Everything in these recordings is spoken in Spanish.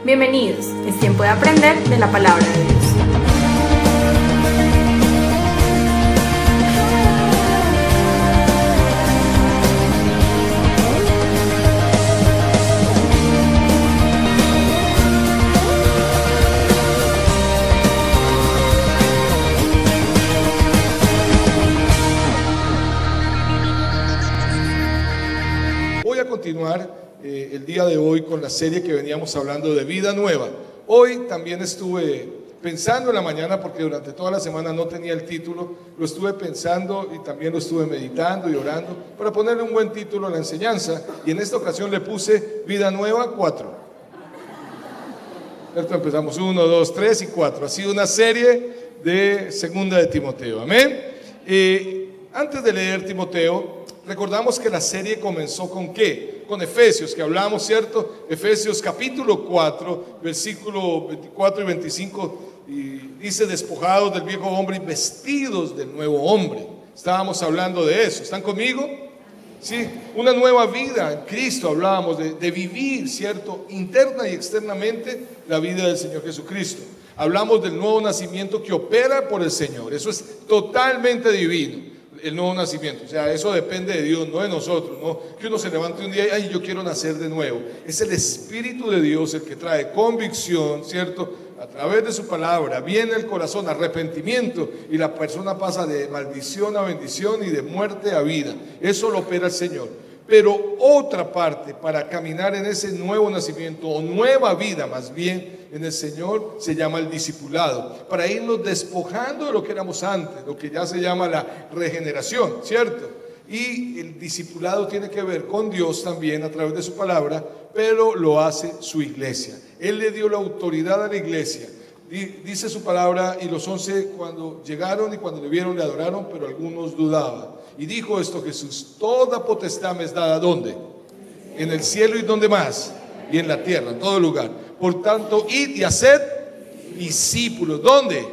Bienvenidos, es tiempo de aprender de la palabra de Dios. Voy a continuar el día de hoy con la serie que veníamos hablando de vida nueva. Hoy también estuve pensando en la mañana, porque durante toda la semana no tenía el título, lo estuve pensando y también lo estuve meditando y orando para ponerle un buen título a la enseñanza, y en esta ocasión le puse Vida Nueva 4. Empezamos 1, 2, 3 y 4. Ha sido una serie de Segunda de Timoteo. Amén. Antes de leer Timoteo, recordamos que la serie comenzó ¿con qué? Con Efesios, que hablamos, ¿cierto? Efesios capítulo 4, versículo 24 y 25, y dice: despojados del viejo hombre y vestidos del nuevo hombre. Estábamos hablando de eso. ¿Están conmigo? Sí, una nueva vida en Cristo. Hablábamos de vivir, ¿cierto? Interna y externamente la vida del Señor Jesucristo. Hablamos del nuevo nacimiento que opera por el Señor. Eso es totalmente divino. El nuevo nacimiento, o sea, eso depende de Dios, no de nosotros, no que uno se levante un día y ay, yo quiero nacer de nuevo. Es el Espíritu de Dios el que trae convicción, ¿cierto? A través de su palabra viene el corazón, arrepentimiento, y la persona pasa de maldición a bendición y de muerte a vida. Eso lo opera el Señor. Pero otra parte para caminar en ese nuevo nacimiento, o nueva vida más bien, en el Señor, se llama el discipulado, para irnos despojando de lo que éramos antes, lo que ya se llama la regeneración, ¿cierto? Y el discipulado tiene que ver con Dios también a través de su palabra, pero lo hace su iglesia. Él le dio la autoridad a la iglesia. Dice su palabra: y los 11 cuando llegaron y cuando le vieron le adoraron, pero algunos dudaban. Y dijo esto Jesús: toda potestad me es dada, ¿dónde? En el cielo, y ¿dónde más? Y en la tierra, en todo lugar. Por tanto, id y haced discípulos. ¿Dónde?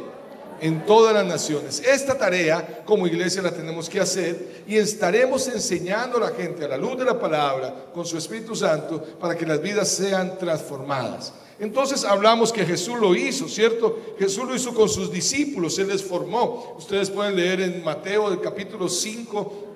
En todas las naciones. Esta tarea como iglesia la tenemos que hacer, y estaremos enseñando a la gente a la luz de la palabra con su Espíritu Santo para que las vidas sean transformadas. Entonces hablamos que Jesús lo hizo, ¿cierto? Jesús lo hizo con sus discípulos, Él les formó. Ustedes pueden leer en Mateo del capítulo 5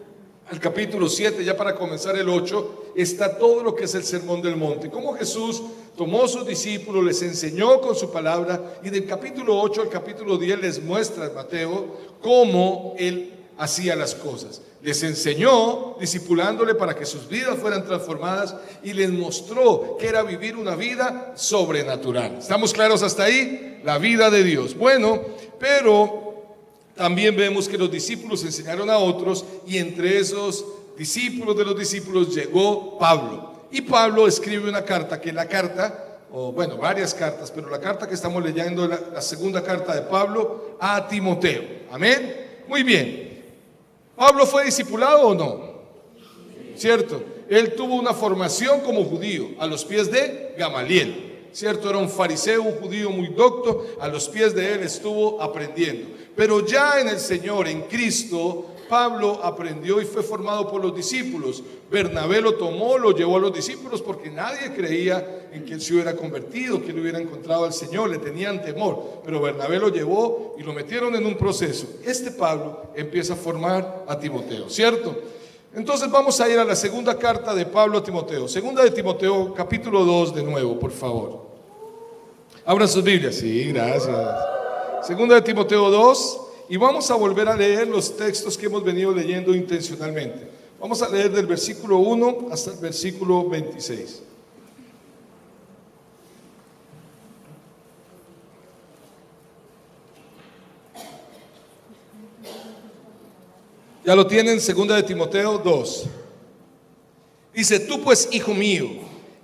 al capítulo 7, ya para comenzar el 8, está todo lo que es el Sermón del Monte. Cómo Jesús tomó a sus discípulos, les enseñó con su palabra, y del capítulo 8 al capítulo 10 les muestra en Mateo cómo Él hacía las cosas. Les enseñó, discipulándole para que sus vidas fueran transformadas, y les mostró que era vivir una vida sobrenatural. ¿Estamos claros hasta ahí? La vida de Dios. Bueno, pero también vemos que los discípulos enseñaron a otros, y entre esos discípulos de los discípulos llegó Pablo. Y Pablo escribe una carta, que es la carta, o bueno, varias cartas, pero la carta que estamos leyendo es la segunda carta de Pablo a Timoteo. Amén. Muy bien. ¿Pablo fue discipulado o no? ¿Cierto? Él tuvo una formación como judío a los pies de Gamaliel, ¿cierto? Era un fariseo, un judío muy docto. A los pies de él estuvo aprendiendo. Pero ya en el Señor, en Cristo, Pablo aprendió y fue formado por los discípulos. Bernabé lo tomó, lo llevó a los discípulos, porque nadie creía en que él se hubiera convertido, que él hubiera encontrado al Señor, le tenían temor. Pero Bernabé lo llevó y lo metieron en un proceso. Este Pablo empieza a formar a Timoteo, ¿cierto? Entonces vamos a ir a la segunda carta de Pablo a Timoteo. Segunda de Timoteo, capítulo 2 de nuevo, por favor. Abran sus Biblias. Sí, gracias. Segunda de Timoteo 2, y vamos a volver a leer los textos que hemos venido leyendo intencionalmente. Vamos a leer del versículo 1 hasta el versículo 26. Ya lo tienen, segunda de Timoteo 2. Dice: tú pues, hijo mío,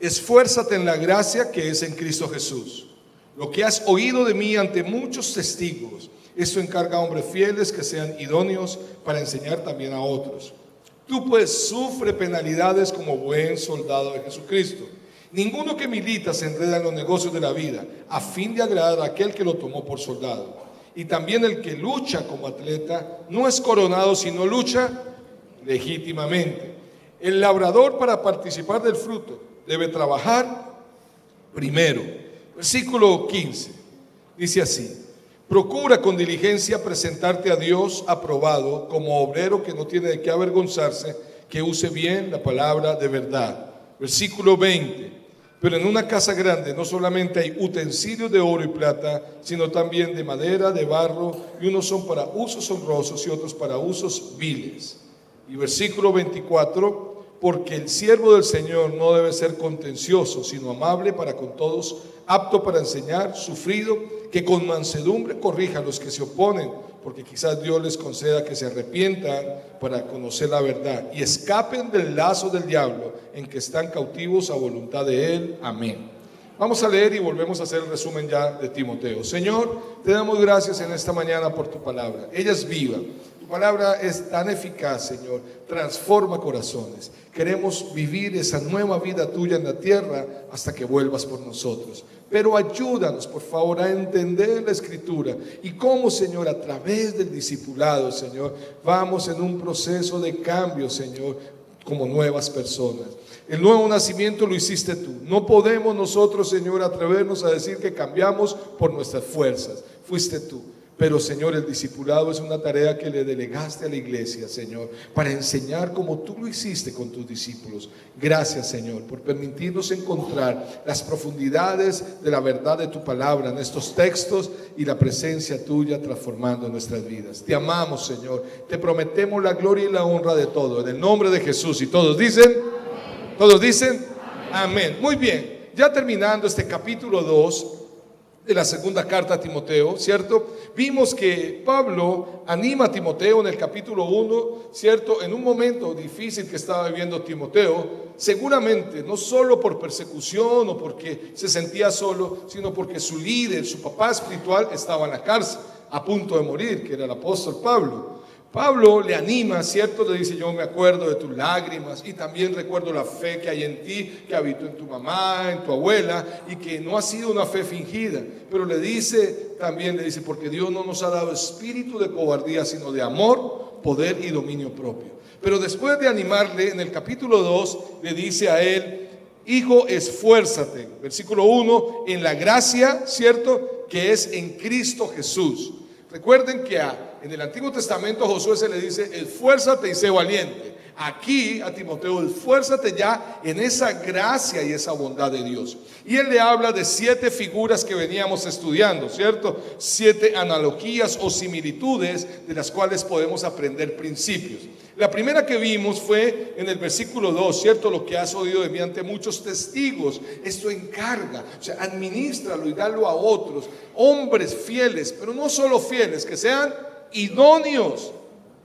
esfuérzate en la gracia que es en Cristo Jesús. Lo que has oído de mí ante muchos testigos, esto encarga a hombres fieles que sean idóneos para enseñar también a otros. Tú pues sufre penalidades como buen soldado de Jesucristo. Ninguno que milita se enreda en los negocios de la vida, a fin de agradar a aquel que lo tomó por soldado. Y también el que lucha como atleta no es coronado, sino lucha legítimamente. El labrador, para participar del fruto, debe trabajar primero Versículo 15, dice así: procura con diligencia presentarte a Dios aprobado, como obrero que no tiene de qué avergonzarse, que use bien la palabra de verdad. Versículo 20, pero en una casa grande no solamente hay utensilios de oro y plata, sino también de madera, de barro, y unos son para usos honrosos y otros para usos viles. Y versículo 24, porque el siervo del Señor no debe ser contencioso, sino amable para con todos, apto para enseñar, sufrido, que con mansedumbre corrija a los que se oponen, porque quizás Dios les conceda que se arrepientan para conocer la verdad y escapen del lazo del diablo en que están cautivos a voluntad de Él. Amén. Vamos a leer y volvemos a hacer el resumen ya de Timoteo. Señor, te damos gracias en esta mañana por tu palabra. Ella es viva. Tu palabra es tan eficaz, Señor. Transforma corazones. Queremos vivir esa nueva vida tuya en la tierra hasta que vuelvas por nosotros. Pero ayúdanos, por favor, a entender la Escritura y cómo, Señor, a través del discipulado, Señor, vamos en un proceso de cambio, Señor, como nuevas personas. El nuevo nacimiento lo hiciste tú. No podemos nosotros, Señor, atrevernos a decir que cambiamos por nuestras fuerzas. Fuiste tú. Pero, Señor, el discipulado es una tarea que le delegaste a la iglesia, Señor, para enseñar como tú lo hiciste con tus discípulos. Gracias, Señor, por permitirnos encontrar las profundidades de la verdad de tu palabra en estos textos y la presencia tuya transformando nuestras vidas. Te amamos, Señor. Te prometemos la gloria y la honra de todo. En el nombre de Jesús. Y todos dicen, todos dicen, amén. Muy bien, ya terminando este capítulo 2 de la segunda carta a Timoteo, ¿cierto? Vimos que Pablo anima a Timoteo en el capítulo 1, ¿cierto? En un momento difícil que estaba viviendo Timoteo, seguramente no solo por persecución o porque se sentía solo, sino porque su líder, su papá espiritual, estaba en la cárcel, a punto de morir, que era el apóstol Pablo. Pablo le anima, ¿cierto? Le dice: yo me acuerdo de tus lágrimas y también recuerdo la fe que hay en ti, que habitó en tu mamá, en tu abuela, y que no ha sido una fe fingida. Pero le dice, también le dice, porque Dios no nos ha dado espíritu de cobardía, sino de amor, poder y dominio propio. Pero después de animarle, en el capítulo 2, le dice a él: hijo, esfuérzate, versículo 1, en la gracia, ¿cierto?, que es en Cristo Jesús. Recuerden que en el Antiguo Testamento a Josué se le dice: esfuérzate y sé valiente. Aquí a Timoteo: esfuérzate ya en esa gracia y esa bondad de Dios. Y él le habla de 7 figuras que veníamos estudiando, ¿cierto? 7 analogías o similitudes de las cuales podemos aprender principios. La primera que vimos fue en el versículo 2, ¿cierto? Lo que has oído de mí ante muchos testigos. Esto encarga, o sea, administralo y dalo a otros, hombres fieles, pero no solo fieles, que sean idóneos.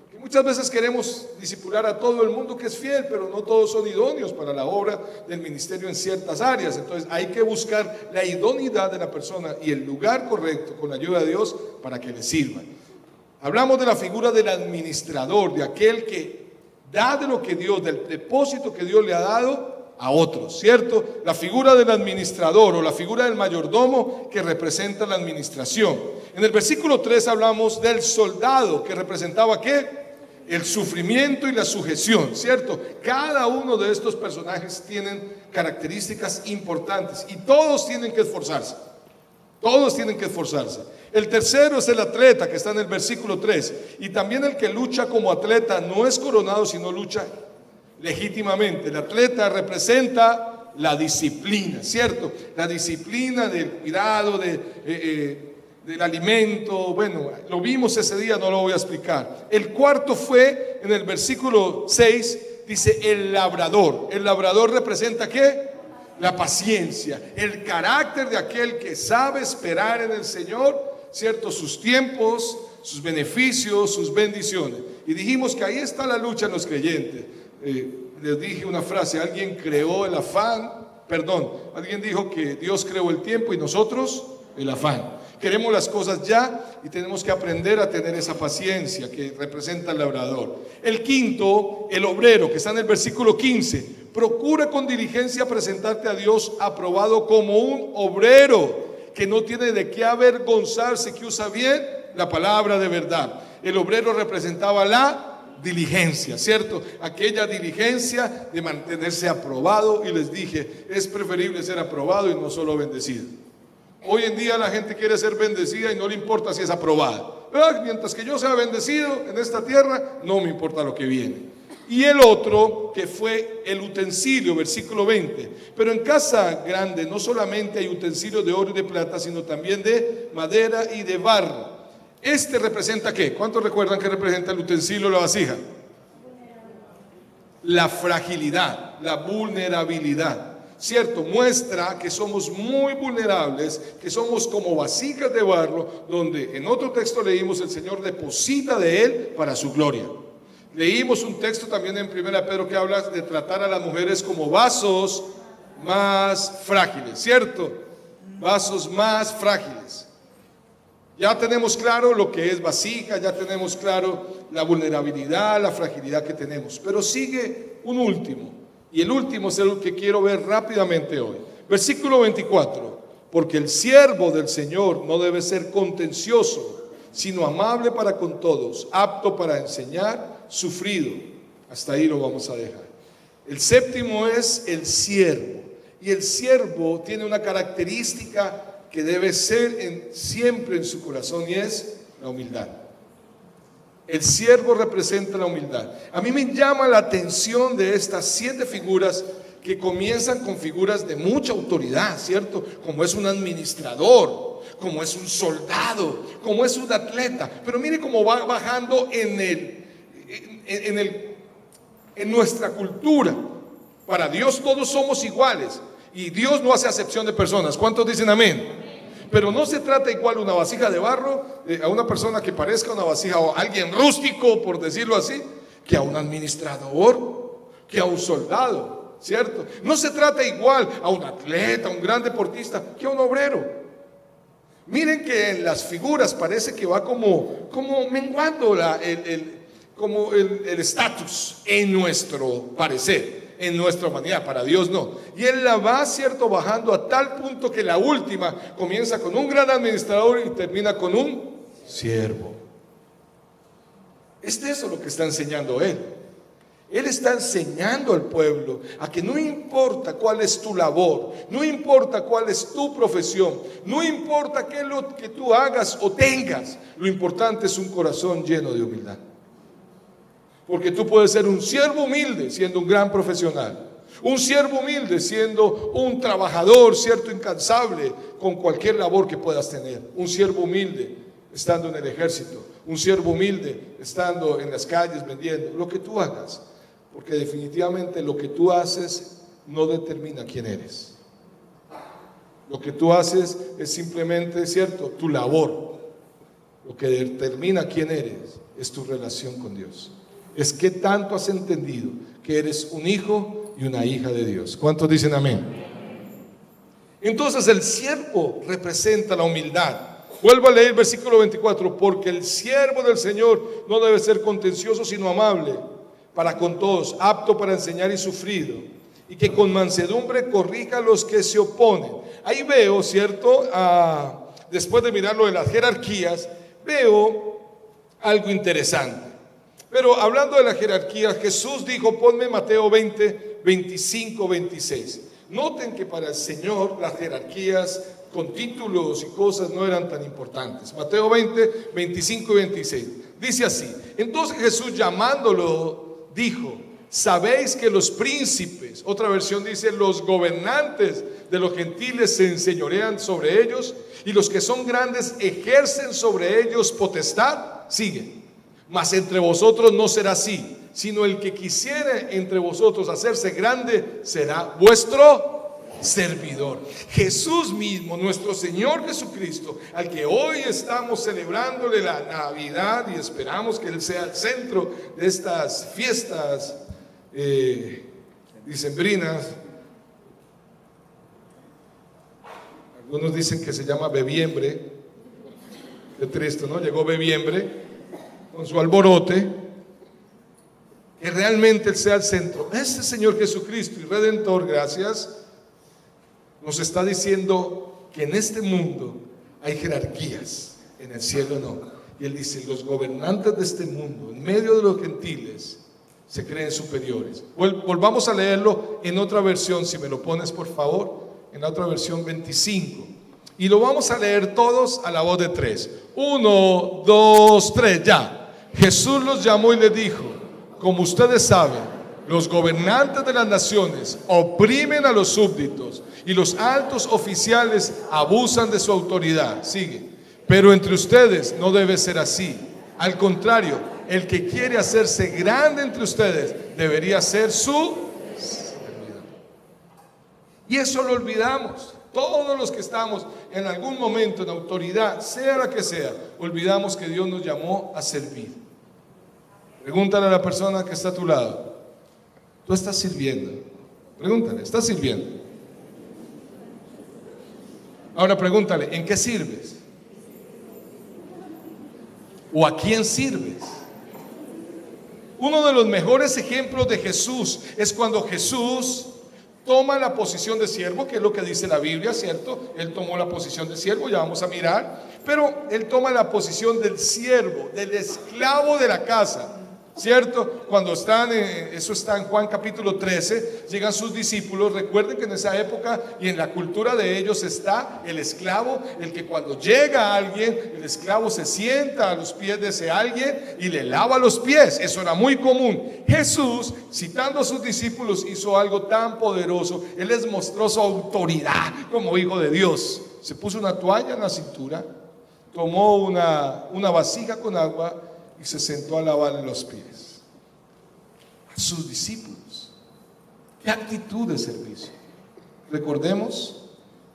Porque muchas veces queremos discipular a todo el mundo que es fiel, pero no todos son idóneos para la obra del ministerio en ciertas áreas. Entonces hay que buscar la idoneidad de la persona y el lugar correcto con la ayuda de Dios para que le sirvan. Hablamos de la figura del administrador, de aquel que da de lo que Dios, del depósito que Dios le ha dado a otros, ¿cierto? La figura del administrador o la figura del mayordomo que representa la administración. En el versículo 3 hablamos del soldado que representaba ¿qué? El sufrimiento y la sujeción, ¿cierto? Cada uno de estos personajes tienen características importantes y todos tienen que esforzarse. Todos tienen que esforzarse. El tercero es el atleta, que está en el versículo 3. Y también el que lucha como atleta no es coronado, sino lucha legítimamente. El atleta representa la disciplina, ¿cierto? La disciplina del cuidado, del alimento. Bueno, lo vimos ese día, no lo voy a explicar. El cuarto fue en el versículo 6, dice el labrador. El labrador representa ¿qué? La paciencia, el carácter de aquel que sabe esperar en el Señor, ¿cierto? Sus tiempos, sus beneficios, sus bendiciones. Y dijimos que ahí está la lucha en los creyentes. Les dije una frase: alguien creó el afán, alguien dijo que Dios creó el tiempo y nosotros el afán. Queremos las cosas ya y tenemos que aprender a tener esa paciencia que representa el labrador. El quinto, el obrero, que está en el versículo 15. Procura con diligencia presentarte a Dios aprobado como un obrero que no tiene de qué avergonzarse, que usa bien la palabra de verdad. El obrero representaba la diligencia, ¿cierto? Aquella diligencia de mantenerse aprobado, y les dije, es preferible ser aprobado y no solo bendecido. Hoy en día la gente quiere ser bendecida y no le importa si es aprobada. Mientras que yo sea bendecido en esta tierra, no me importa lo que viene. Y el otro, que fue el utensilio, versículo 20. Pero en casa grande no solamente hay utensilios de oro y de plata, sino también de madera y de barro. Este representa ¿qué? ¿Cuántos recuerdan que representa el utensilio, la vasija? La fragilidad, la vulnerabilidad. Cierto, muestra que somos muy vulnerables, que somos como vasijas de barro, donde en otro texto leímos el Señor deposita de él para su gloria. Leímos un texto también en 1 Pedro que habla de tratar a las mujeres como vasos más frágiles, ¿cierto? Vasos más frágiles. Ya tenemos claro lo que es vasija, ya tenemos claro la vulnerabilidad, la fragilidad que tenemos. Pero sigue un último, y el último es el que quiero ver rápidamente hoy. Versículo 24, porque el siervo del Señor no debe ser contencioso, sino amable para con todos, apto para enseñar, sufrido. Hasta ahí lo vamos a dejar. El séptimo es el siervo, y el siervo tiene una característica que debe ser siempre en su corazón, y es la humildad. El siervo representa la humildad. A mí me llama la atención de estas 7 figuras que comienzan con figuras de mucha autoridad, ¿cierto? Como es un administrador, como es un soldado, como es un atleta. Pero mire cómo va bajando en nuestra cultura. Para Dios todos somos iguales y Dios no hace acepción de personas. ¿Cuántos dicen amén? Pero no se trata igual una vasija de barro a una persona que parezca una vasija o alguien rústico, por decirlo así, que a un administrador, que a un soldado, ¿cierto? No se trata igual a un atleta, a un gran deportista, que a un obrero. Miren que en las figuras parece que va como menguando el estatus en nuestro parecer, en nuestra humanidad. Para Dios no. Y él la va, cierto, bajando a tal punto que la última comienza con un gran administrador y termina con un siervo. Es eso lo que está enseñando él. Él está enseñando al pueblo a que no importa cuál es tu labor, no importa cuál es tu profesión, no importa qué es lo que tú hagas o tengas, lo importante es un corazón lleno de humildad. Porque tú puedes ser un siervo humilde siendo un gran profesional, un siervo humilde siendo un trabajador, cierto, incansable con cualquier labor que puedas tener, un siervo humilde estando en el ejército, un siervo humilde estando en las calles vendiendo, lo que tú hagas, porque definitivamente lo que tú haces no determina quién eres. Lo que tú haces es simplemente, cierto, tu labor. Lo que determina quién eres es tu relación con Dios. Es que tanto has entendido que eres un hijo y una hija de Dios. ¿Cuántos dicen amén? Entonces el siervo representa la humildad. Vuelvo a leer versículo 24. Porque el siervo del Señor no debe ser contencioso, sino amable para con todos, apto para enseñar y sufrido, y que con mansedumbre corrija a los que se oponen. Ahí veo, cierto, después de mirar lo de las jerarquías, veo algo interesante. Pero hablando de la jerarquía, Jesús dijo, ponme Mateo 20, 25, 26. Noten que para el Señor las jerarquías con títulos y cosas no eran tan importantes. Mateo 20, 25 y 26. Dice así: entonces Jesús, llamándolo, dijo, sabéis que los príncipes, otra versión dice, los gobernantes de los gentiles se enseñorean sobre ellos, y los que son grandes ejercen sobre ellos potestad. Sigue. Mas entre vosotros no será así, sino el que quisiere entre vosotros hacerse grande será vuestro servidor. Jesús mismo, nuestro Señor Jesucristo, al que hoy estamos celebrándole la Navidad y esperamos que Él sea el centro de estas fiestas dicembrinas. Algunos dicen que se llama bebiembre. Qué triste, ¿no? Llegó bebiembre con su alborote. Que realmente Él sea el centro. Este Señor Jesucristo y Redentor, gracias, nos está diciendo que en este mundo hay jerarquías, en el cielo no. Y Él dice, los gobernantes de este mundo, en medio de los gentiles, se creen superiores. Volvamos a leerlo en otra versión, si me lo pones por favor, en la otra versión 25. Y lo vamos a leer todos a la voz de 3. 1, 2, 3, ya. Jesús los llamó y les dijo: como ustedes saben, los gobernantes de las naciones oprimen a los súbditos y los altos oficiales abusan de su autoridad. Sigue. Pero entre ustedes no debe ser así. Al contrario, el que quiere hacerse grande entre ustedes debería ser su servidor. Y eso lo olvidamos. Todos los que estamos en algún momento en autoridad, sea la que sea, olvidamos que Dios nos llamó a servir. Pregúntale a la persona que está a tu lado: ¿tú estás sirviendo? Pregúntale: ¿estás sirviendo? Ahora pregúntale: ¿en qué sirves? ¿O a quién sirves? Uno de los mejores ejemplos de Jesús es cuando Jesús toma la posición de siervo, que es lo que dice la Biblia, ¿cierto? Él tomó la posición de siervo, ya vamos a mirar, pero él toma la posición del siervo, del esclavo de la casa, ¿cierto? Cuando están, eso está en Juan capítulo 13, llegan sus discípulos. Recuerden que en esa época y en la cultura de ellos está el esclavo, el que cuando llega alguien, el esclavo se sienta a los pies de ese alguien y le lava los pies. Eso era muy común. Jesús, citando a sus discípulos, hizo algo tan poderoso. Él les mostró su autoridad como hijo de Dios. Se puso una toalla en la cintura, tomó una vasija con agua y se sentó a lavarle los pies a sus discípulos. ¡Qué actitud de servicio! Recordemos,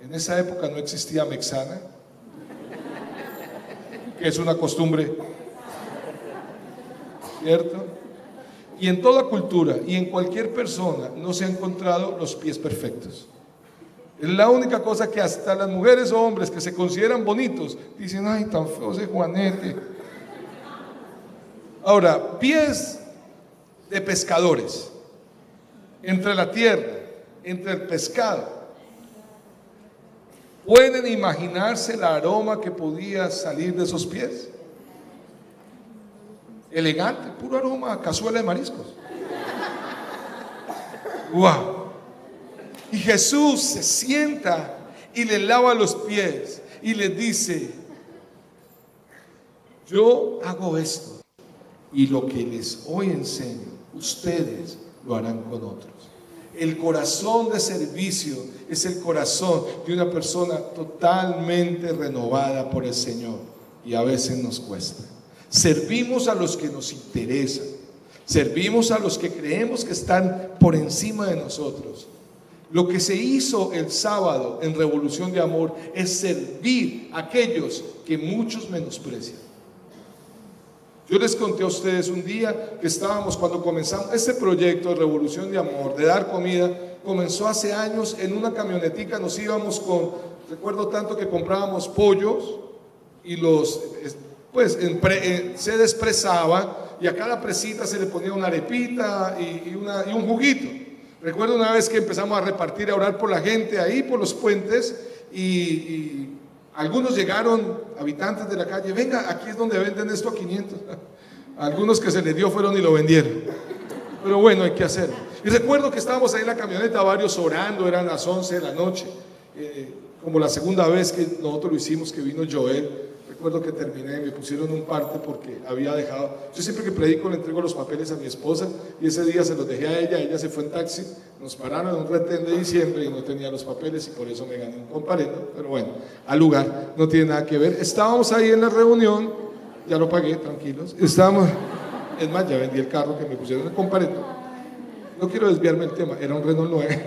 en esa época no existía Mexana, que es una costumbre, ¿cierto? Y en toda cultura y en cualquier persona no se han encontrado los pies perfectos. Es la única cosa que hasta las mujeres o hombres que se consideran bonitos dicen: ay, tan feo ese Juanete. Ahora, pies de pescadores, entre la tierra, entre el pescado. ¿Pueden imaginarse el aroma que podía salir de esos pies? Elegante, puro aroma a cazuela de mariscos. ¡Wow! Y Jesús se sienta y le lava los pies y les dice: yo hago esto, y lo que les hoy enseño, ustedes lo harán con otros. El corazón de servicio es el corazón de una persona totalmente renovada por el Señor, y a veces nos cuesta. Servimos a los que nos interesan, servimos a los que creemos que están por encima de nosotros. Lo que se hizo el sábado en Revolución de Amor es servir a aquellos que muchos menosprecian. Yo les conté a ustedes un día que estábamos, cuando comenzamos este proyecto de Revolución de Amor, de dar comida, comenzó hace años. En una camionetica nos íbamos con, recuerdo tanto que comprábamos pollos y los, pues se despresaba, y a cada presita se le ponía una arepita y un juguito. Recuerdo una vez que empezamos a repartir, a orar por la gente ahí por los puentes, y algunos llegaron, habitantes de la calle: venga, aquí es donde venden esto a 500. Algunos que se les dio fueron y lo vendieron. Pero bueno, hay que hacerlo. Y recuerdo que estábamos ahí en la camioneta, varios orando, eran las 11 de la noche, como la segunda vez que nosotros lo hicimos, que vino Joel. Recuerdo que terminé, me pusieron un parte porque había dejado, yo siempre que predico le entrego los papeles a mi esposa, y ese día se los dejé a ella se fue en taxi, nos pararon en un retén de diciembre y no tenía los papeles, y por eso me gané un comparendo. Pero bueno, al lugar, no tiene nada que ver. Estábamos ahí en la reunión, ya lo pagué, tranquilos, estábamos, es más, ya vendí el carro que me pusieron el comparendo. No quiero desviarme del tema, era un Renault 9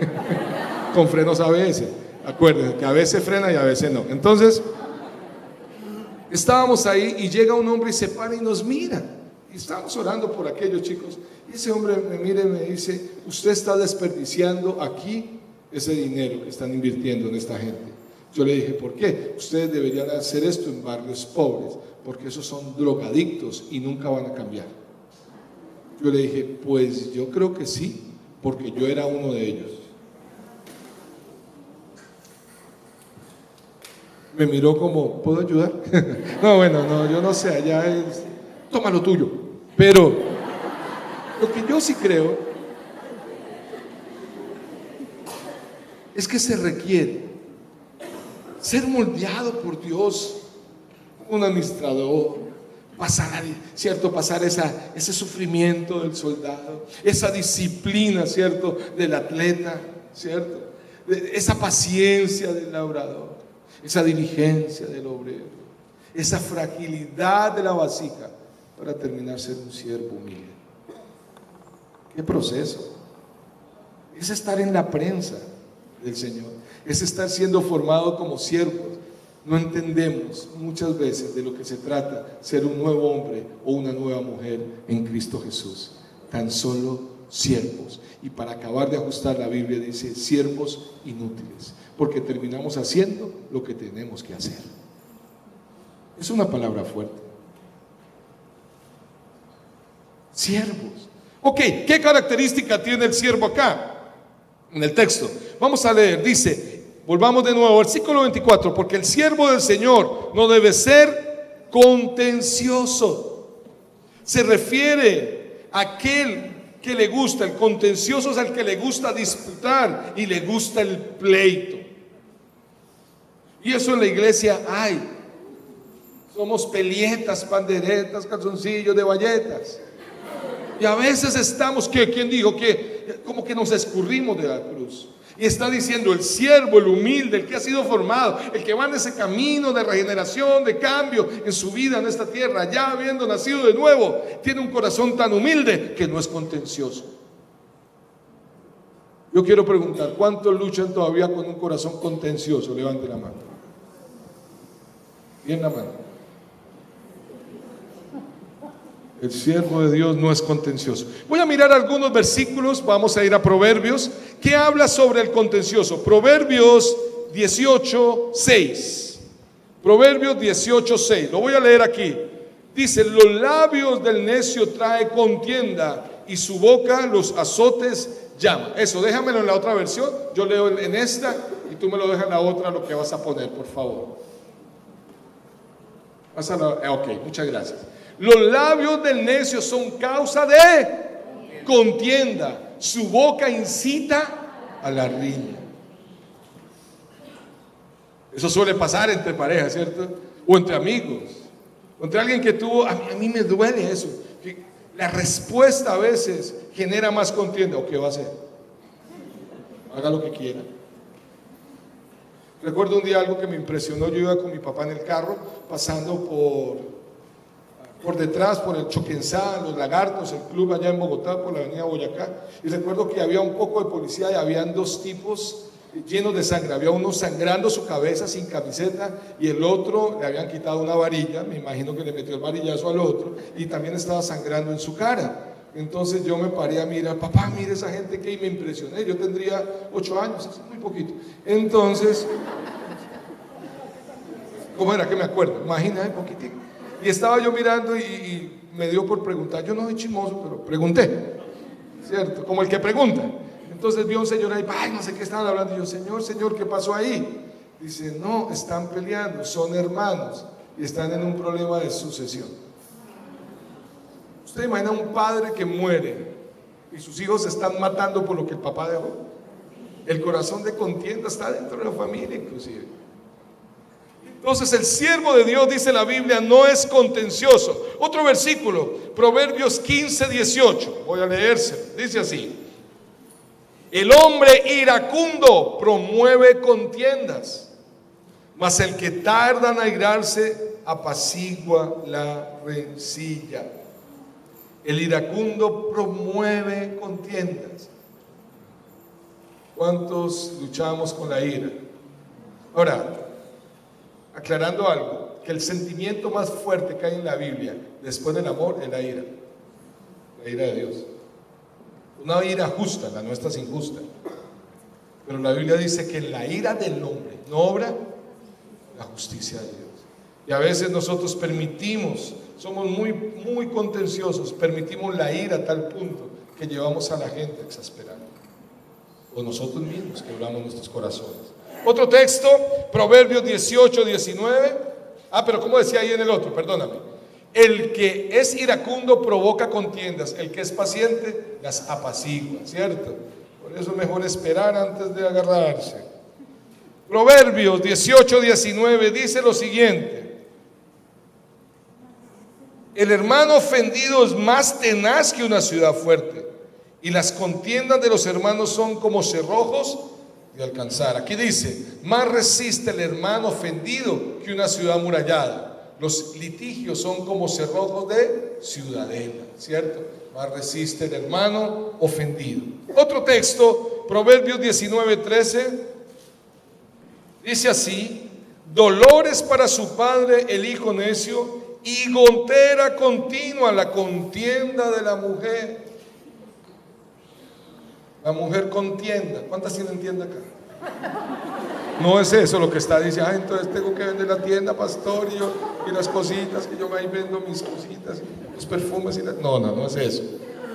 con frenos ABS, acuérdense que a veces frena y a veces no. Entonces estábamos ahí y llega un hombre y se para y nos mira, y estábamos orando por aquellos chicos, y ese hombre me mira y me dice: usted está desperdiciando aquí ese dinero que están invirtiendo en esta gente. Yo le dije: ¿por qué? Ustedes deberían hacer esto en barrios pobres, porque esos son drogadictos y nunca van a cambiar. Yo le dije: pues yo creo que sí, porque yo era uno de ellos. Me miró como: ¿puedo ayudar? No, bueno, no, yo no sé, allá es, toma lo tuyo. Pero lo que yo sí creo es que se requiere ser moldeado por Dios, un administrador, pasar ese sufrimiento del soldado, esa disciplina, ¿cierto?, del atleta, ¿cierto?, esa paciencia del labrador, esa diligencia del obrero, esa fragilidad de la vasija para terminar siendo un siervo humilde. ¿Qué proceso? Es estar en la prensa del Señor, es estar siendo formado como siervos. No entendemos muchas veces de lo que se trata ser un nuevo hombre o una nueva mujer en Cristo Jesús. Tan solo siervos. Y para acabar de ajustar, la Biblia dice siervos inútiles, porque terminamos haciendo lo que tenemos que hacer. Es una palabra fuerte. Siervos. Ok, ¿qué característica tiene el siervo acá? En el texto, vamos a leer, dice, volvamos de nuevo, versículo 24, porque el siervo del Señor no debe ser contencioso. Se refiere a aquel que le gusta, el contencioso es al que le gusta disputar y le gusta el pleito. Y eso en la iglesia hay. Somos pelietas, panderetas, calzoncillos de bayetas. Y a veces estamos, ¿quién dijo? Que como que nos escurrimos de la cruz. Y está diciendo el siervo, el humilde, el que ha sido formado, el que va en ese camino de regeneración, de cambio en su vida en esta tierra, ya habiendo nacido de nuevo, tiene un corazón tan humilde que no es contencioso. Yo quiero preguntar, ¿cuántos luchan todavía con un corazón contencioso? Levante la mano. Bien la mano. El siervo de Dios no es contencioso. Voy a mirar algunos versículos, vamos a ir a Proverbios, que habla sobre el contencioso. Proverbios 18:6. Proverbios 18:6. Lo voy a leer aquí. Dice, los labios del necio trae contienda y su boca los azotes llama. Eso, déjamelo en la otra versión. Yo leo en esta y tú me lo dejas en la otra lo que vas a poner, por favor. Ok, muchas gracias. Los labios del necio son causa de contienda, su boca incita a la riña. Eso suele pasar entre parejas, ¿cierto? O entre amigos, o entre alguien que tuvo, a mí me duele eso, que la respuesta a veces genera más contienda. ¿O qué va a hacer? Haga lo que quiera. Recuerdo un día algo que me impresionó. Yo iba con mi papá en el carro, pasando por detrás, por el Choquenzá, Los Lagartos, el club allá en Bogotá, por la avenida Boyacá, y recuerdo que había un poco de policía y habían dos tipos llenos de sangre. Había uno sangrando su cabeza sin camiseta y el otro le habían quitado una varilla, me imagino que le metió el varillazo al otro, y también estaba sangrando en su cara. Entonces yo me paré a mirar, papá, mire esa gente que, y me impresioné. Yo tendría 8 años, es muy poquito. Entonces, ¿cómo era que me acuerdo? Imagina, poquitico. Y estaba yo mirando y me dio por preguntar. Yo no soy chismoso, pero pregunté, ¿cierto? Como el que pregunta. Entonces vio un señor ahí, ay, no sé qué estaban hablando. Y yo, señor, ¿qué pasó ahí? Dice, no, están peleando, son hermanos y están en un problema de sucesión. ¿Usted imagina un padre que muere y sus hijos se están matando por lo que el papá dejó? El corazón de contienda está dentro de la familia inclusive. Entonces el siervo de Dios, dice la Biblia, no es contencioso. Otro versículo, Proverbios 15:18, voy a leérselo, dice así: el hombre iracundo promueve contiendas, mas el que tarda en airarse apacigua la rencilla. El iracundo promueve contiendas. ¿Cuántos luchamos con la ira? Ahora, aclarando algo, que el sentimiento más fuerte que hay en la Biblia después del amor es la ira de Dios. Una ira justa, la nuestra es injusta, pero la Biblia dice que en la ira del hombre no obra la justicia de Dios. Y a veces nosotros permitimos, somos muy contenciosos, permitimos la ira a tal punto que llevamos a la gente a exasperar, o nosotros mismos quebramos nuestros corazones. Otro texto, Proverbios 18:19. Pero como decía ahí en el otro, perdóname. El que es iracundo provoca contiendas, el que es paciente las apacigua, ¿cierto? Por eso es mejor esperar antes de agarrarse. Proverbios 18:19 dice lo siguiente: el hermano ofendido es más tenaz que una ciudad fuerte, y las contiendas de los hermanos son como cerrojos de alcanzar. Aquí dice: más resiste el hermano ofendido que una ciudad amurallada. Los litigios son como cerrojos de ciudadela, ¿cierto? Más resiste el hermano ofendido. Otro texto, Proverbios 19:13, dice así: dolores para su padre el hijo necio, y gontera continua la contienda de la mujer. La mujer contienda. ¿Cuántas tienen tienda acá? No es eso lo que está diciendo. Entonces tengo que vender la tienda, pastor, y las cositas, que yo ahí vendo mis cositas, los perfumes no es eso.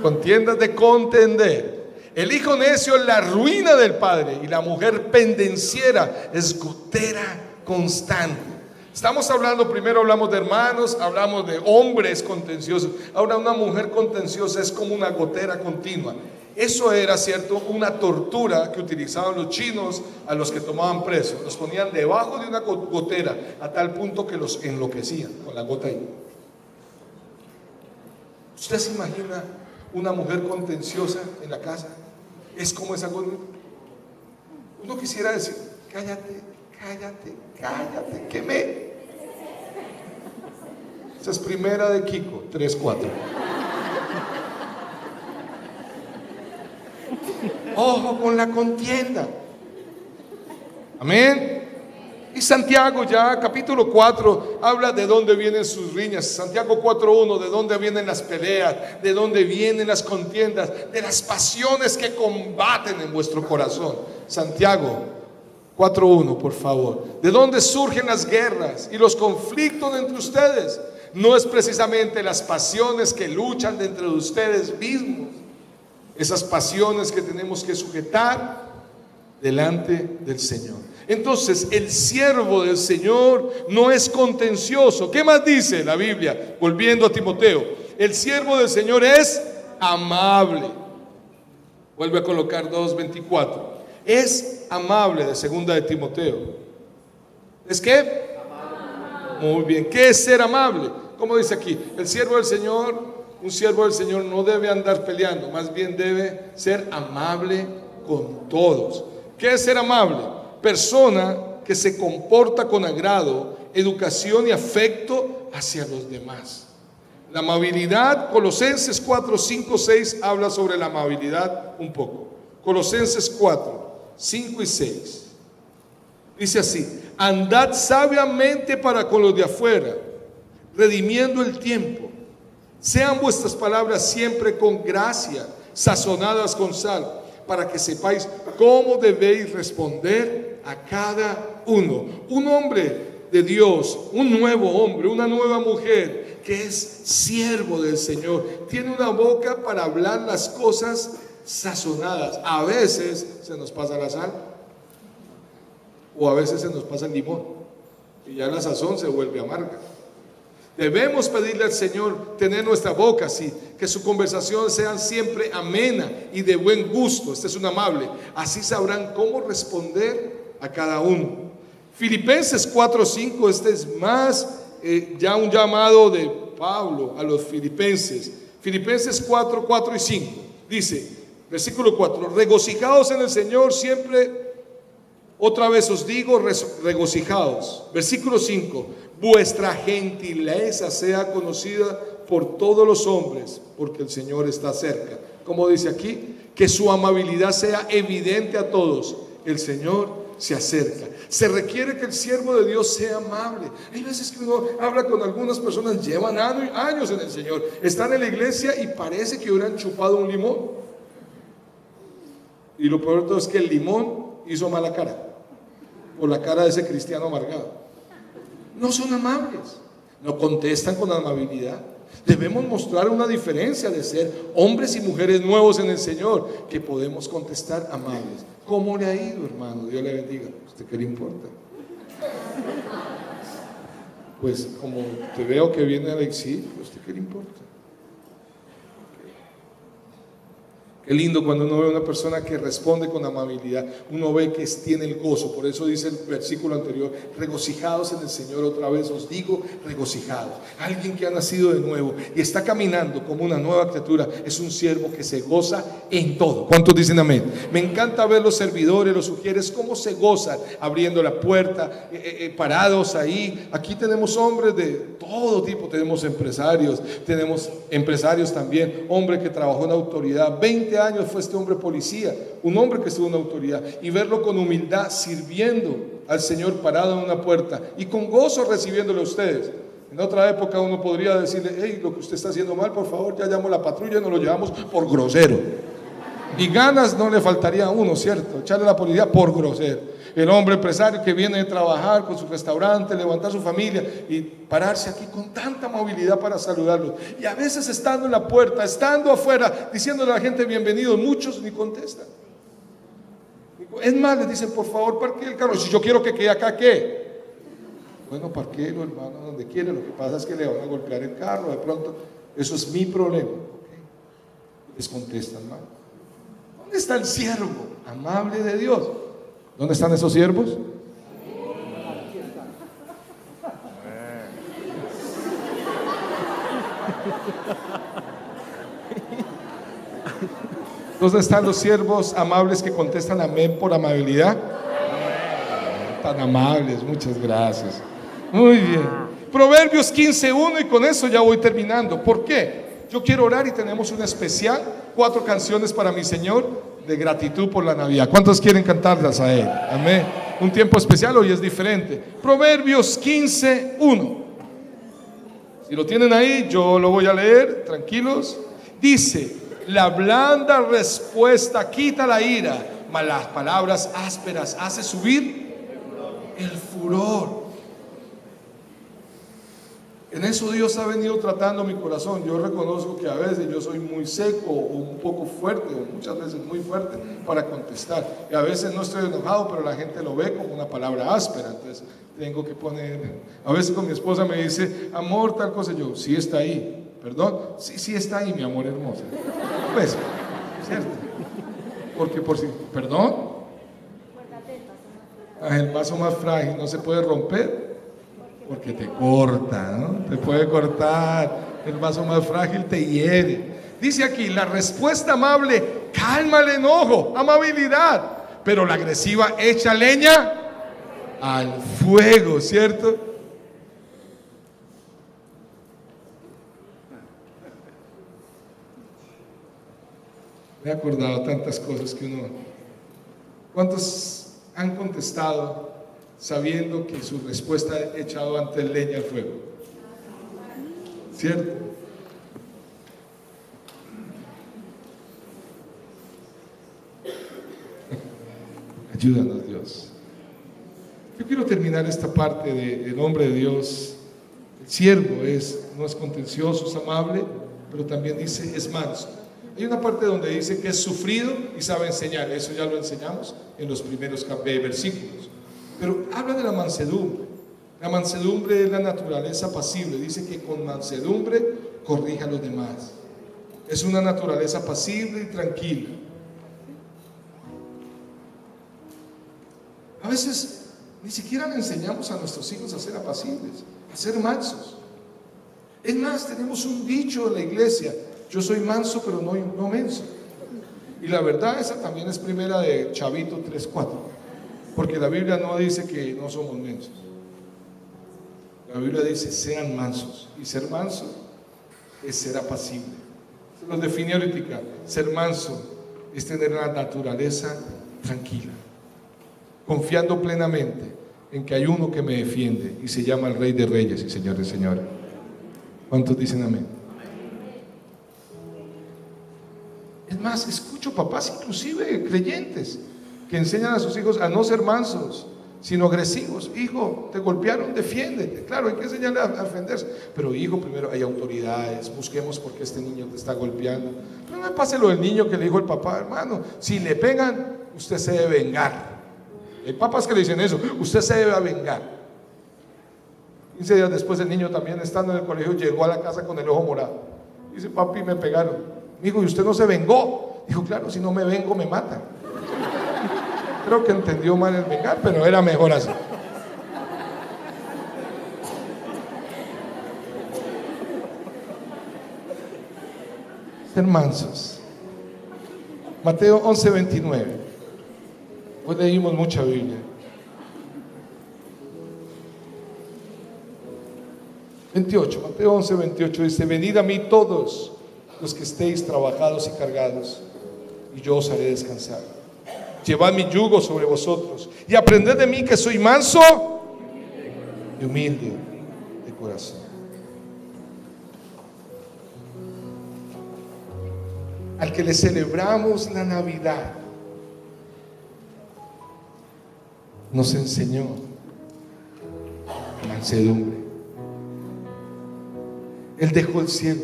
Contiendas de contender. El hijo necio es la ruina del padre, y la mujer pendenciera es gotera constante. Estamos hablando, primero hablamos de hermanos, hablamos de hombres contenciosos. Ahora una mujer contenciosa es como una gotera continua. Eso era, cierto, una tortura que utilizaban los chinos a los que tomaban presos. Los ponían debajo de una gotera a tal punto que los enloquecían con la gota ahí. ¿Usted se imagina una mujer contenciosa en la casa? Es como esa gota. Uno quisiera decir: cállate, cállate, cállate, que me... Esa es primera de Kiko 3:4. Ojo con la contienda. Amén. Y Santiago ya, capítulo 4, habla de dónde vienen sus riñas. Santiago 4:1, de dónde vienen las peleas, de dónde vienen las contiendas, de las pasiones que combaten en vuestro corazón. Santiago 4:1, por favor. ¿De dónde surgen las guerras y los conflictos entre ustedes? No es precisamente las pasiones que luchan dentro de ustedes mismos. Esas pasiones que tenemos que sujetar delante del Señor. Entonces, el siervo del Señor no es contencioso. ¿Qué más dice la Biblia? Volviendo a Timoteo, el siervo del Señor es amable. Vuelve a colocar 2:24. Es amable, de segunda de Timoteo. ¿Es qué? Muy bien. ¿Qué es ser amable? Como dice aquí, el siervo del Señor, un siervo del Señor no debe andar peleando, más bien debe ser amable con todos. ¿Qué es ser amable? Persona que se comporta con agrado, educación y afecto hacia los demás. La amabilidad, Colosenses 4, 5, 6 habla sobre la amabilidad un poco. Colosenses 4, 5 y 6. Dice así: andad sabiamente para con los de afuera, redimiendo el tiempo. Sean vuestras palabras siempre con gracia, sazonadas con sal, para que sepáis cómo debéis responder a cada uno. Un hombre de Dios, un nuevo hombre, una nueva mujer que es siervo del Señor, tiene una boca para hablar las cosas sazonadas. A veces se nos pasa la sal, o a veces se nos pasa el limón, y ya la sazón se vuelve amarga. Debemos pedirle al Señor tener nuestra boca así, que su conversación sea siempre amena y de buen gusto. Este es un amable. Así sabrán cómo responder a cada uno. Filipenses 4:5, este es más ya un llamado de Pablo a los filipenses. Filipenses 4, 4 y 5. Dice, versículo 4: regocijaos en el Señor siempre. Otra vez os digo, regocijaos. Versículo 5: vuestra gentileza sea conocida por todos los hombres, porque el Señor está cerca. Como dice aquí, que su amabilidad sea evidente a todos. El Señor se acerca. Se requiere que el siervo de Dios sea amable. Hay veces que uno habla con algunas personas, llevan años en el Señor, están en la iglesia y parece que hubieran chupado un limón. Y lo peor de todo es que el limón hizo mala cara, o la cara de ese cristiano amargado. No son amables, no contestan con amabilidad. Debemos mostrar una diferencia de ser hombres y mujeres nuevos en el Señor, que podemos contestar amables. ¿Cómo le ha ido, hermano? Dios le bendiga. ¿A usted qué le importa? Pues como te veo que viene al exilio, ¿a usted qué le importa? Qué lindo cuando uno ve a una persona que responde con amabilidad, uno ve que tiene el gozo. Por eso dice el versículo anterior, regocijados en el Señor, otra vez os digo, regocijados. Alguien que ha nacido de nuevo y está caminando como una nueva criatura, es un siervo que se goza en todo. ¿Cuántos dicen amén? Me encanta ver los servidores, los sugieres, cómo se gozan abriendo la puerta, parados ahí. Aquí tenemos hombres de todo tipo, tenemos empresarios también, hombre que trabajó en autoridad, 20 años fue este hombre policía, un hombre que estuvo en autoridad, y verlo con humildad sirviendo al Señor parado en una puerta y con gozo recibiéndole a ustedes. En otra época uno podría decirle, hey, lo que usted está haciendo mal, por favor, ya llamo a la patrulla y nos lo llevamos por grosero. Y ganas no le faltaría a uno, ¿cierto? Echarle a la policía por grosero. El hombre empresario que viene de trabajar con su restaurante, levantar su familia y pararse aquí con tanta movilidad para saludarlos. Y a veces estando en la puerta, estando afuera, diciéndole a la gente bienvenido, muchos ni contestan. Es más, les dicen, por favor, parquee el carro. Si yo quiero que quede acá, ¿qué? Bueno, parquéelo, hermano, donde quiera. Lo que pasa es que le van a golpear el carro, de pronto. Eso es mi problema. Les contestan mal. ¿Dónde está el siervo amable de Dios? ¿Dónde están esos siervos? ¿Dónde están los siervos amables que contestan amén por amabilidad? Tan amables, muchas gracias. Muy bien. Proverbios 15:1, y con eso ya voy terminando. ¿Por qué? Yo quiero orar y tenemos un especial, 4 canciones para mi Señor de gratitud por la Navidad. ¿Cuántos quieren cantarlas a Él? Amén. Un tiempo especial, hoy es diferente. Proverbios 15:1. Si lo tienen ahí, yo lo voy a leer, tranquilos. Dice, la blanda respuesta quita la ira, mas las palabras ásperas hace subir el furor. En eso Dios ha venido tratando mi corazón. Yo reconozco que a veces yo soy muy seco o un poco fuerte, o muchas veces muy fuerte para contestar. Y a veces no estoy enojado, pero la gente lo ve como una palabra áspera. Entonces tengo que poner, a veces con mi esposa me dice, amor, tal cosa. Yo, sí está ahí, perdón, sí está ahí, mi amor hermosa. Pues, ¿cierto? Porque por si, perdón, el vaso más frágil no se puede romper. Porque te corta, ¿no? Te puede cortar. El vaso más frágil te hiere. Dice aquí, la respuesta amable calma el enojo, amabilidad. Pero la agresiva echa leña al fuego, ¿cierto? Me he acordado tantas cosas que uno... ¿Cuántos han contestado sabiendo que su respuesta ha echado antes leña al fuego? ¿Cierto? Ayúdanos, Dios. Yo quiero terminar esta parte del hombre de Dios. El siervo no es contencioso, es amable, pero también dice es manso. Hay una parte donde dice que es sufrido y sabe enseñar. Eso ya lo enseñamos en los primeros versículos. Pero habla de la mansedumbre. La mansedumbre es la naturaleza pasible. Dice que con mansedumbre corrige a los demás. Es una naturaleza pasible y tranquila. A veces ni siquiera le enseñamos a nuestros hijos a ser apacibles, a ser mansos. Es más, tenemos un dicho en la iglesia: yo soy manso pero no menso. Y la verdad, esa también es primera de Chavito 3:4. Porque la Biblia no dice que no somos mensos. La Biblia dice sean mansos. Y ser manso es ser apacible. Se los define ahorita. Ser manso es tener una naturaleza tranquila, confiando plenamente en que hay uno que me defiende y se llama el Rey de Reyes y Señor de Señores. ¿Cuántos dicen amén? Es más, escucho papás inclusive creyentes que enseñan a sus hijos a no ser mansos, sino agresivos. Hijo, te golpearon, defiéndete. Claro, hay que enseñarle a defenderse, pero hijo, primero hay autoridades, busquemos por qué este niño te está golpeando. Pero no me pase lo del niño que le dijo el papá: hermano, si le pegan, usted se debe vengar. Hay papás que le dicen eso: usted se debe vengar. 15 días después, el niño, también estando en el colegio, llegó a la casa con el ojo morado. Dice: papi, me pegaron. Hijo, ¿y usted no se vengó? Dijo, claro, si no me vengo me matan. Creo que entendió mal el vengar, pero era mejor así. Ser mansos. Mateo 11:29. Hoy leímos mucha Biblia. 28, Mateo 11:28 dice: venid a mí todos los que estéis trabajados y cargados, y yo os haré descansar. Llevad mi yugo sobre vosotros y aprended de mí, que soy manso y humilde de corazón. Al que le celebramos la Navidad, nos enseñó mansedumbre. Él dejó el cielo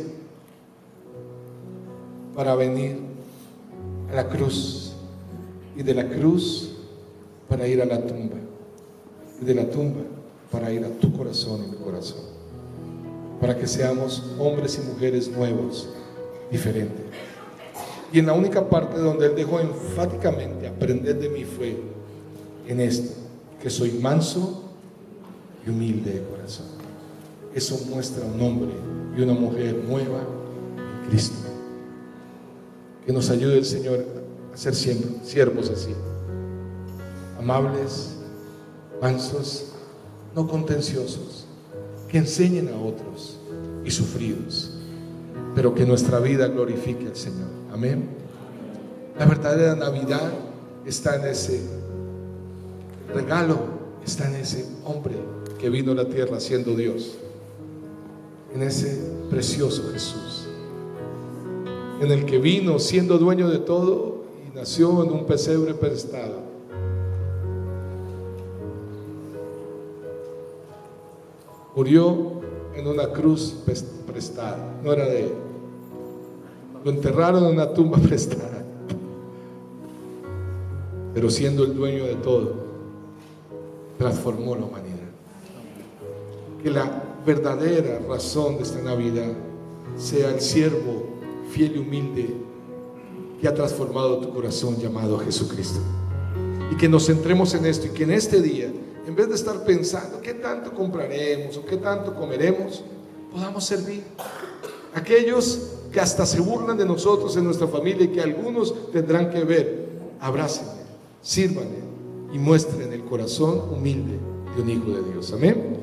para venir a la cruz, y de la cruz para ir a la tumba, y de la tumba para ir a tu corazón y mi corazón, para que seamos hombres y mujeres nuevos, diferentes. Y en la única parte donde Él dejó enfáticamente: aprended de mí, fue en esto, que soy manso y humilde de corazón. Eso muestra un hombre y una mujer nueva en Cristo. Que nos ayude el Señor a ser siempre siervos así, amables, mansos, no contenciosos, que enseñen a otros, y sufridos, pero que nuestra vida glorifique al Señor. Amén. La verdadera Navidad está en ese regalo, está en ese hombre que vino a la tierra siendo Dios, en ese precioso Jesús, en el que vino siendo dueño de todo y nació en un pesebre prestado. Murió en una cruz prestada, no era de Él. Lo enterraron en una tumba prestada, pero siendo el dueño de todo, transformó la humanidad. Que la verdadera razón de esta Navidad sea el siervo fiel y humilde que ha transformado tu corazón, llamado Jesucristo. Y que nos centremos en esto, y que en este día, en vez de estar pensando qué tanto compraremos o qué tanto comeremos, podamos servir a aquellos que hasta se burlan de nosotros en nuestra familia, y que algunos tendrán que ver. Abrácenle, sírvanle y muestren el corazón humilde de un hijo de Dios. Amén.